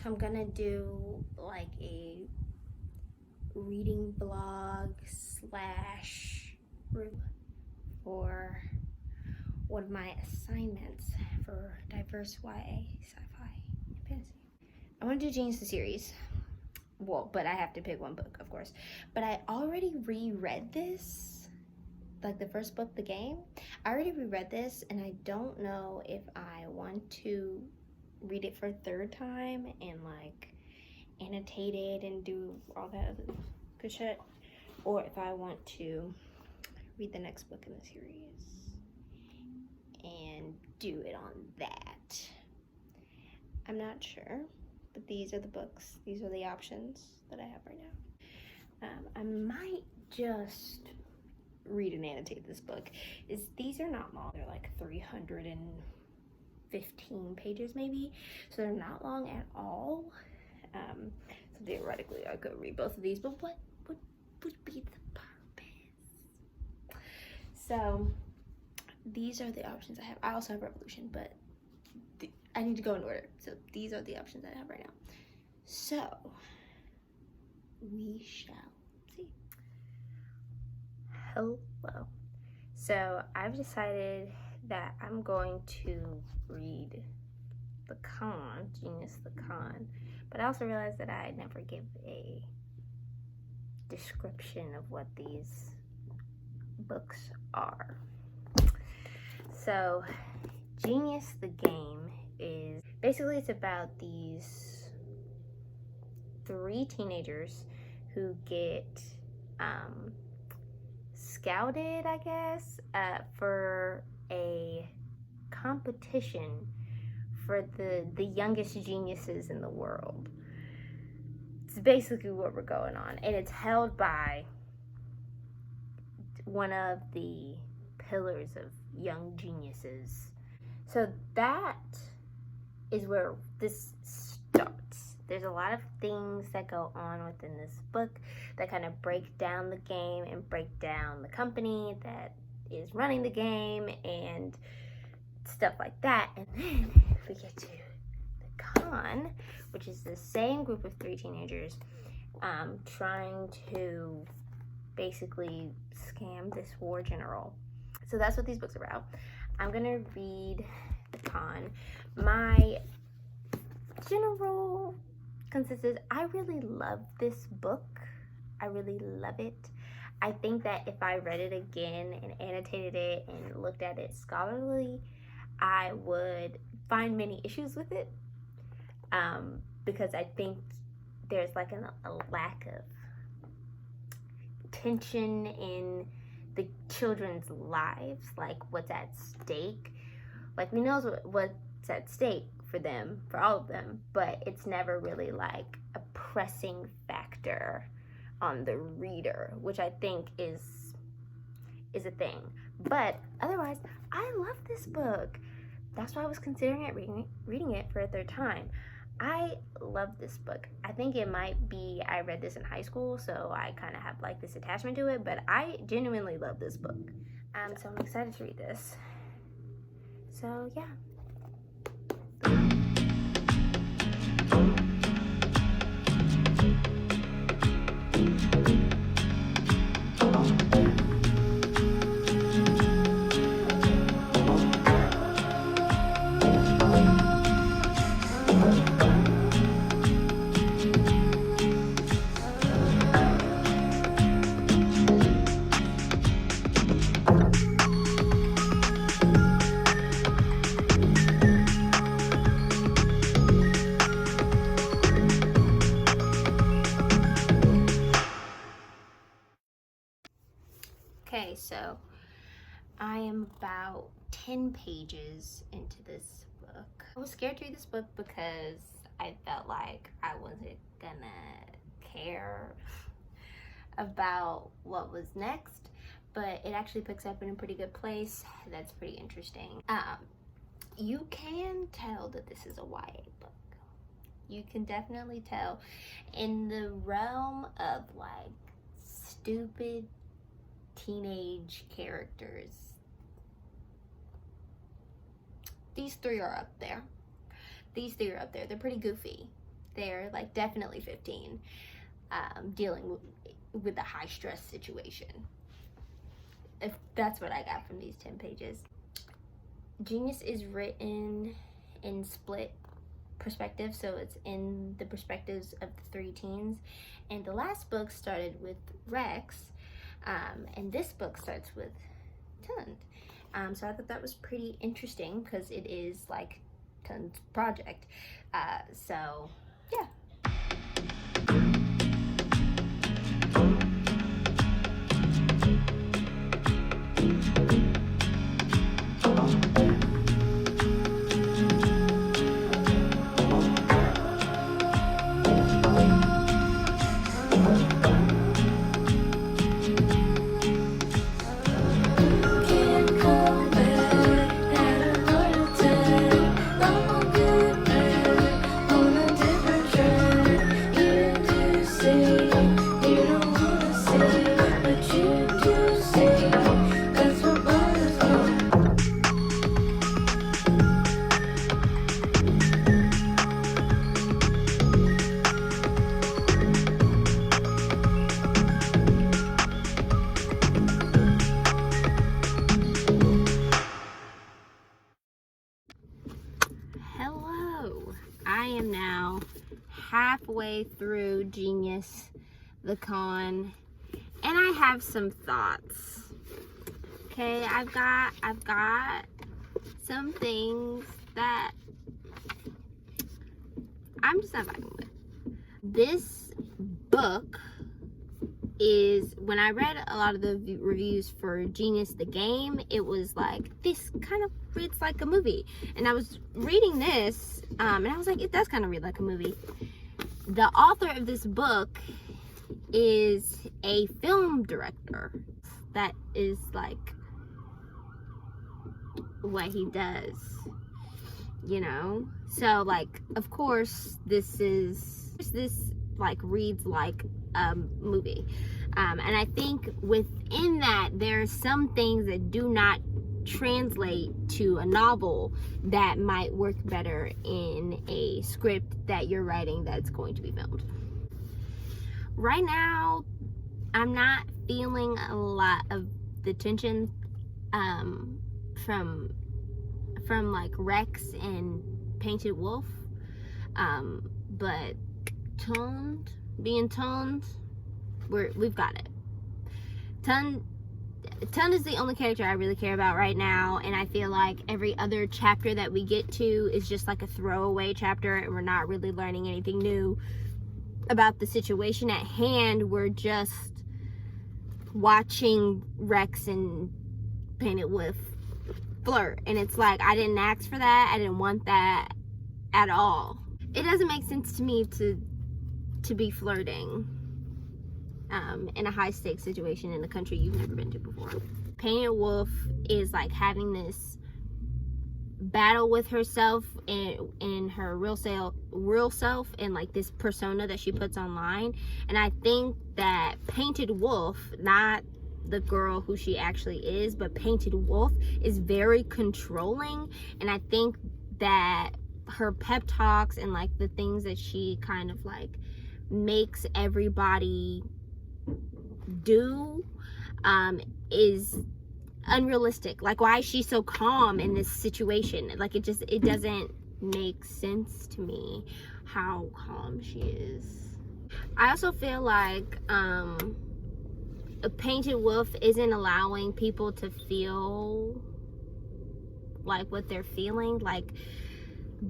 So I'm gonna do like a reading blog slash for one of my assignments for diverse YA, sci-fi, and fantasy. I want to do Genius the series. Well, but I have to pick one book, of course. But I already reread this, like the first book, The Game. I already reread this, and I don't know if I want to read it for a third time and like annotate it and do all that other good shit, or if I want to read the next book in the series and do it on that. I'm not sure, but these are the books. These are the options that I have right now. I might just read and annotate this book. These are not long. They're like 315 pages maybe, so they're not long at all. So theoretically I could read both of these, but what would be the purpose? So these are the options I have. I also have Revolution, but I need to go in order. So these are the options I have right now. So we shall see. Hello. So I've decided that I'm going to read The Con, Genius the Con, but I also realized that I never give a description of what these books are. So Genius the Game is basically, it's about these 3 teenagers who get scouted, I guess, for a competition for the youngest geniuses in the world. It's basically what we're going on, and it's held by one of the pillars of young geniuses. So that is where this starts. There's a lot of things that go on within this book that kind of break down the game and break down the company that is running the game and stuff like that. And then we get to The Con, which is the same group of 3 teenagers trying to basically scam this war general. So that's what these books are about. I'm gonna read The Con. My general consensus, I really love this book. I really love it. I think that if I read it again and annotated it and looked at it scholarly, I would find many issues with it, because I think there's like a lack of tension in the children's lives, like what's at stake. Like, we know what's at stake for them, for all of them, but it's never really like a pressing factor on the reader, which I think is a thing. But otherwise, I love this book. That's why I was considering reading it for a third time. I love this book. I think it might be I read this in high school, so I kind of have like this attachment to it, but I genuinely love this book. So I'm excited to read this. So yeah. Okay, so I am about 10 pages into this book. I was scared to read this book because I felt like I wasn't gonna care about what was next, but it actually picks up in a pretty good place. That's pretty interesting. You can tell that this is a YA book. You can definitely tell in the realm of like stupid teenage characters. These 3 are up there. They're pretty goofy. They're like definitely 15, dealing with a high stress situation. If that's what I got from these 10 pages. Genius is written in split perspective, so it's in the perspectives of the 3 teens. And the last book started with Rex, and this book starts with Tund. So I thought that was pretty interesting because it is like Tund's project. So yeah. I am now halfway through Genius, the con, and I have some thoughts. Okay, I've got some things that I'm just not vibing with. This book is, when I read a lot of the reviews for Genius the game, it was like, this kind of reads like a movie. And I was reading this, and I was like, it does kind of read like a movie. The author of this book is a film director. That is like what he does, you know? So like, of course, this like reads like a movie. And I think within that, there are some things that do not translate to a novel that might work better in a script that you're writing that's going to be filmed. Right now, I'm not feeling a lot of the tension from like Rex and Painted Wolf, but being Tund, we've got it. Tund is the only character I really care about right now, and I feel like every other chapter that we get to is just like a throwaway chapter, and we're not really learning anything new about the situation at hand. We're just watching Rex and Painted Wolf flirt, and it's like, I didn't ask for that. I didn't want that at all. It doesn't make sense to me to be flirting in a high stakes situation in a country you've never been to before. Painted Wolf is like having this battle with herself and her real self and like this persona that she puts online. And I think that Painted Wolf, not the girl who she actually is, but Painted Wolf is very controlling. And I think that her pep talks and like the things that she kind of like makes everybody do is unrealistic. Like, why is she so calm in this situation? Like, it doesn't make sense to me how calm she is. I also feel like a Painted Wolf isn't allowing people to feel like what they're feeling. Like,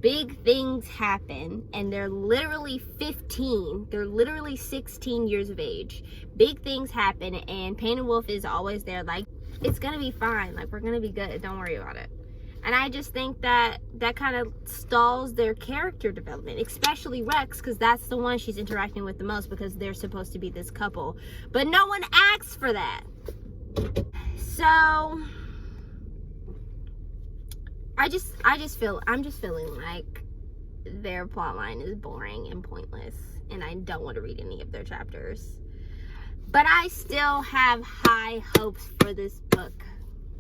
big things happen and they're literally 15, they're literally 16 years of age. Big things happen and Painted Wolf is always there like, it's gonna be fine, like, we're gonna be good, don't worry about it. And I just think that kind of stalls their character development, especially Rex, because that's the one she's interacting with the most, because they're supposed to be this couple, but no one asks for that. So I'm just feeling like their plotline is boring and pointless, and I don't want to read any of their chapters. But I still have high hopes for this book.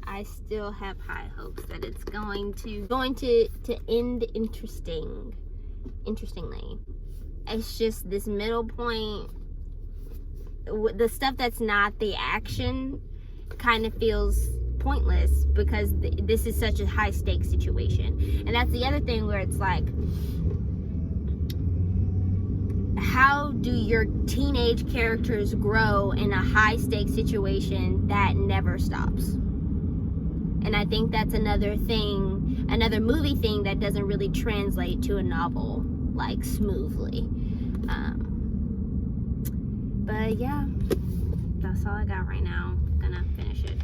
I still have high hopes that it's going to end interestingly. It's just this middle point. The stuff that's not the action kind of feels pointless because this is such a high stakes situation. And that's the other thing where it's like, how do your teenage characters grow in a high stakes situation that never stops? And I think that's another thing, another movie thing that doesn't really translate to a novel like smoothly. But yeah, that's all I got right now. I'm gonna finish it.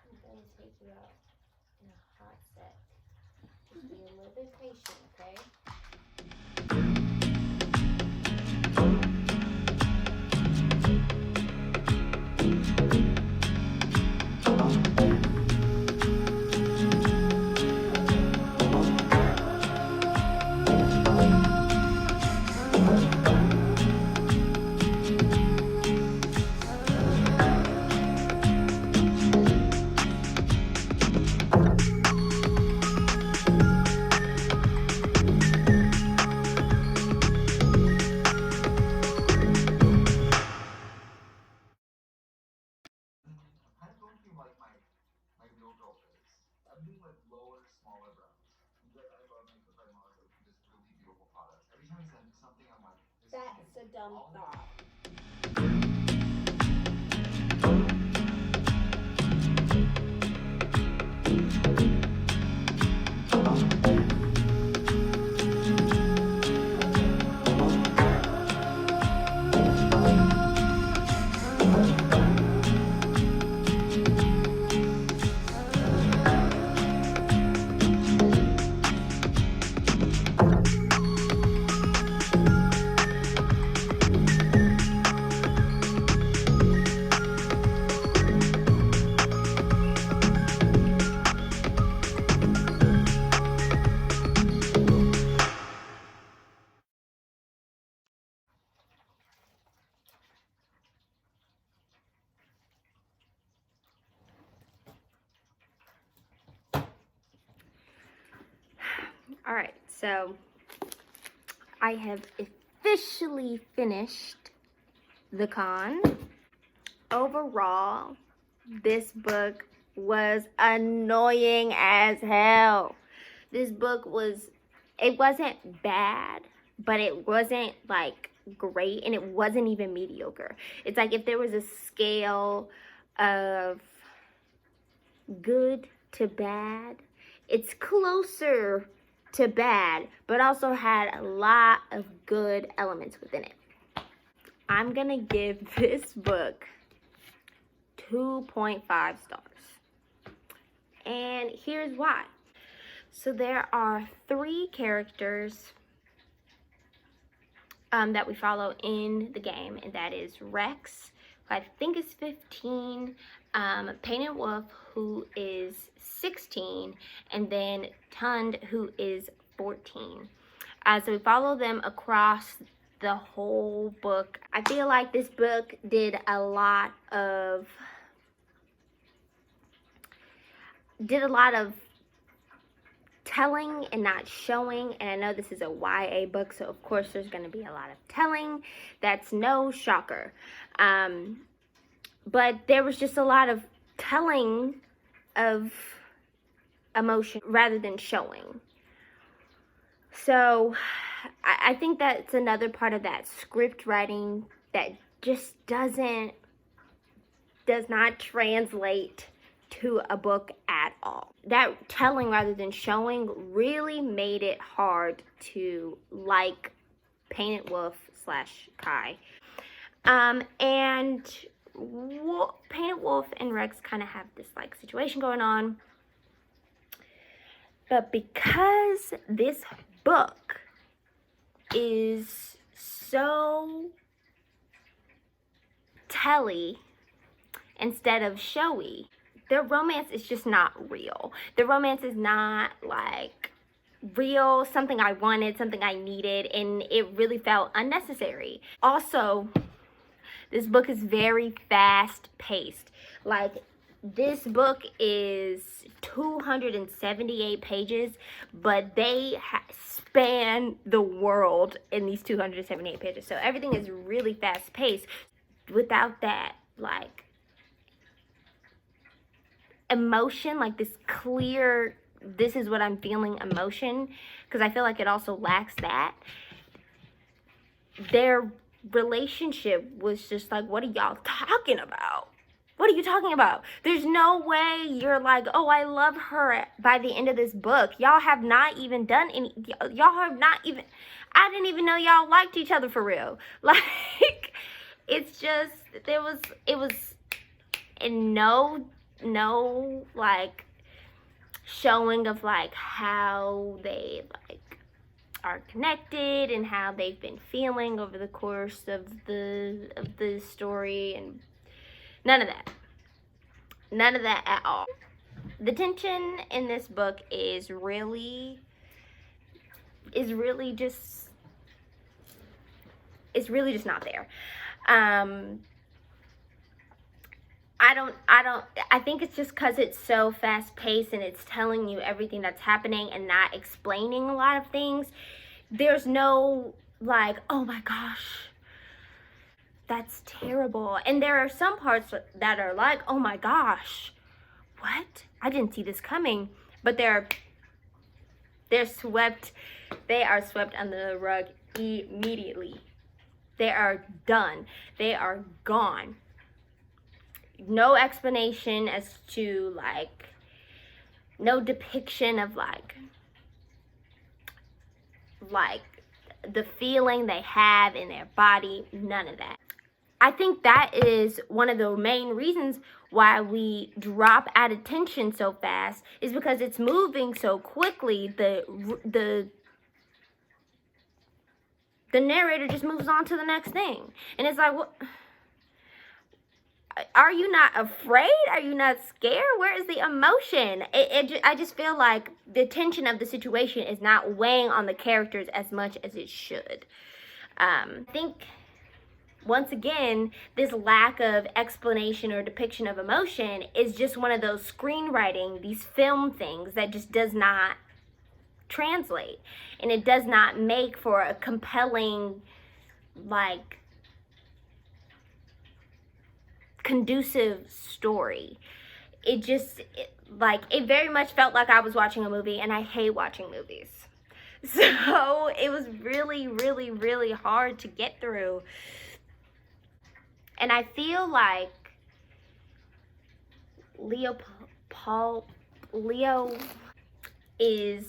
I'm gonna take you out in a hot sec. Just be a little bit patient, okay? That's a dumb thought. All right, so I have officially finished The Con. Overall, this book was annoying as hell. This book was, it wasn't bad, but it wasn't like great, and it wasn't even mediocre. It's like if there was a scale of good to bad, it's closer to bad, but also had a lot of good elements within it. I'm gonna give this book 2.5 stars. And here's why. So there are 3 characters that we follow in the game, and that is Rex, who I think is 15, Painted Wolf, who is 16, and then Tund, who is 14. So we follow them across the whole book. I feel like this book did a lot of telling and not showing, and I know this is a YA book, so of course there's going to be a lot of telling. That's no shocker. but there was just a lot of telling of emotion rather than showing. So I think that's another part of that script writing that just does not translate to a book at all. That telling rather than showing really made it hard to like Painted Wolf / Kai. And Painted Wolf and Rex kind of have this like situation going on. But because this book is so telly instead of showy, their romance is just not real. The romance is not like real, something I wanted, something I needed, and it really felt unnecessary. Also, this book is very fast paced. Like, this book is 278 pages, but they span the world in these 278 pages. So everything is really fast paced without that, like, emotion, like this clear, this is what I'm feeling emotion, because I feel like it also lacks that. Their relationship was just like, what are y'all talking about? What are you talking about? There's no way you're like, oh, I love her by the end of this book. Y'all have not even done any, y'all have not even, I didn't even know y'all liked each other for real. Like, it's just, it was no, like, showing of, like, how they, like, are connected and how they've been feeling over the course of the story, and none of that at all. The tension in this book is really just not there. I think it's just because it's so fast paced and it's telling you everything that's happening and not explaining a lot of things. There's no, like, oh my gosh, that's terrible. And there are some parts that are like, oh my gosh, what? I didn't see this coming. But they are swept under the rug immediately. They are done. They are gone. No explanation as to, like, no depiction of like the feeling they have in their body, none of that. I think that is one of the main reasons why we drop at attention so fast, is because it's moving so quickly. The narrator just moves on to the next thing, and it's like, what? Are you not afraid? Are you not scared? Where is the emotion? I just feel like the tension of the situation is not weighing on the characters as much as it should. I think, once again, this lack of explanation or depiction of emotion is just one of those screenwriting, these film things that just does not translate. And it does not make for a compelling, like, conducive story. It very much felt like I was watching a movie, and I hate watching movies. So it was really, really, really hard to get through. And I feel like Leo is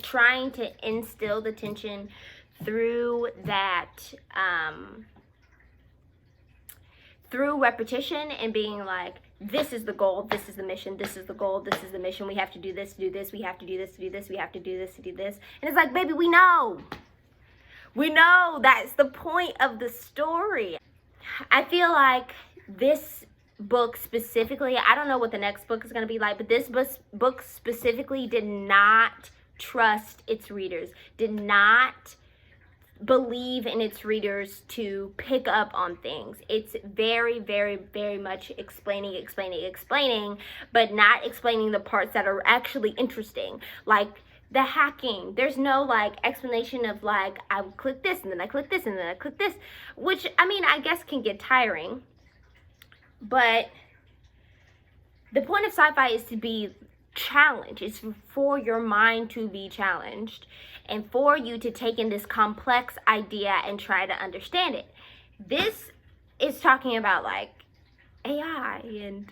trying to instill the tension through that, through repetition and being like, this is the goal, this is the mission, this is the goal, this is the mission, we have to do this to do this, we have to do this to do this, we have to do this to do this. And it's like, baby, we know that's the point of the story. I feel like this book specifically, I don't know what the next book is going to be like, but this book specifically did not trust its readers, did not believe in its readers to pick up on things. It's very, very, very much explaining, but not explaining the parts that are actually interesting. Like the hacking, there's no like explanation of like, I would click this and then I click this and then I click this, which, I mean, I guess can get tiring. But the point of sci-fi is to be challenged. It's for your mind to be challenged and for you to take in this complex idea and try to understand it. This is talking about like AI and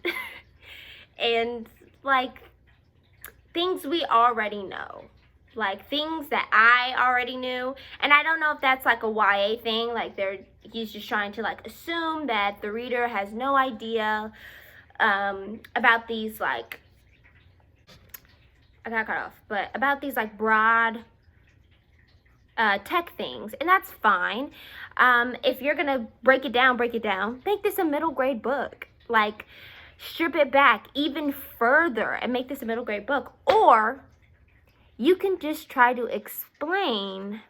and like things we already know, like things that I already knew. And I don't know if that's like a YA thing, like he's just trying to like assume that the reader has no idea about these like, I got cut off, but about these like broad tech things, and that's fine. If you're gonna break it down, make this a middle grade book. Like, strip it back even further and make this a middle grade book. Or you can just try to explain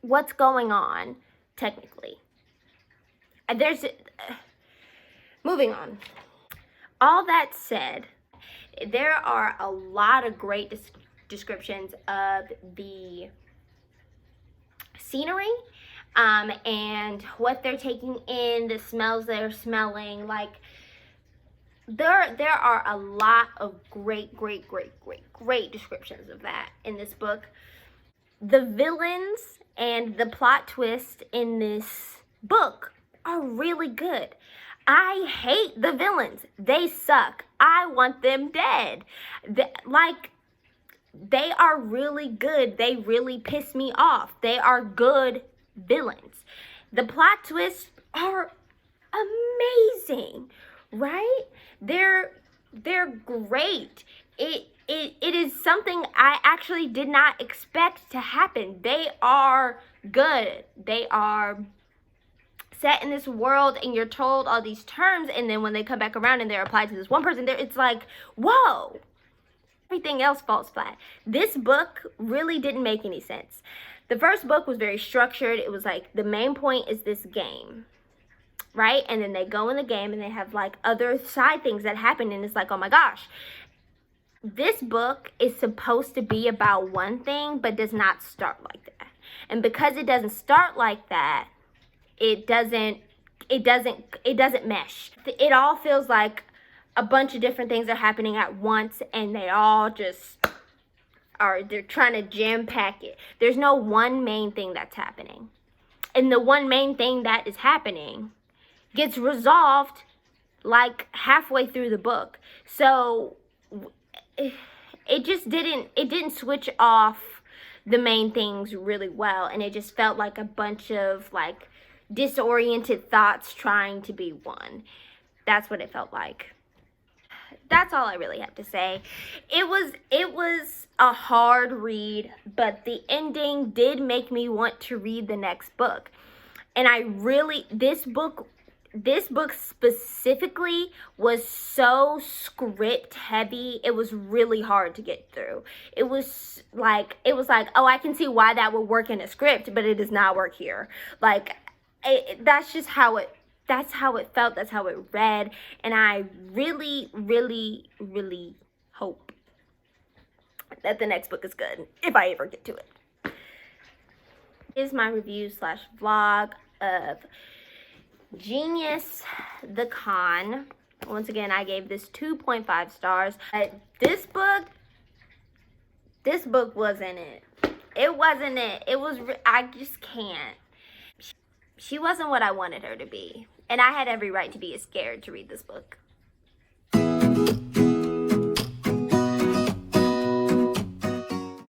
what's going on technically. Moving on. All that said, there are a lot of great descriptions of the scenery and what they're taking in, the smells they're smelling. Like, there are a lot of great descriptions of that in this book. The villains and the plot twist in this book are really good. I hate the villains. They suck. I want them dead. They are really good. They really piss me off. They are good villains. The plot twists are amazing, right? They're great. It is something I actually did not expect to happen. They are good. They are set in this world, and you're told all these terms, and then when they come back around and they're applied to this one person, it's like, whoa. Everything else falls flat. This book really didn't make any sense. The first book was very structured. It was like, the main point is this game, right? And then they go in the game and they have like other side things that happen, and it's like, oh my gosh. This book is supposed to be about one thing, but does not start like that. And because it doesn't start like that, it doesn't mesh. It all feels like a bunch of different things are happening at once, and they all just they're trying to jam pack it. There's no one main thing that's happening. And the one main thing that is happening gets resolved like halfway through the book. So it didn't switch off the main things really well, and it just felt like a bunch of like disoriented thoughts trying to be one. That's what it felt like. That's all I really have to say. It was a hard read, but the ending did make me want to read the next book. And this book specifically was so script heavy. It was really hard to get through. It was like, oh, I can see why that would work in a script, but it does not work here. Like, that's how it felt. That's how it read. And I really hope that the next book is good, if I ever get to it. Is my review / vlog of Genius the Con. Once again, I gave this 2.5 stars. This book wasn't it. It wasn't it. I just can't. She wasn't what I wanted her to be. And I had every right to be scared to read this book.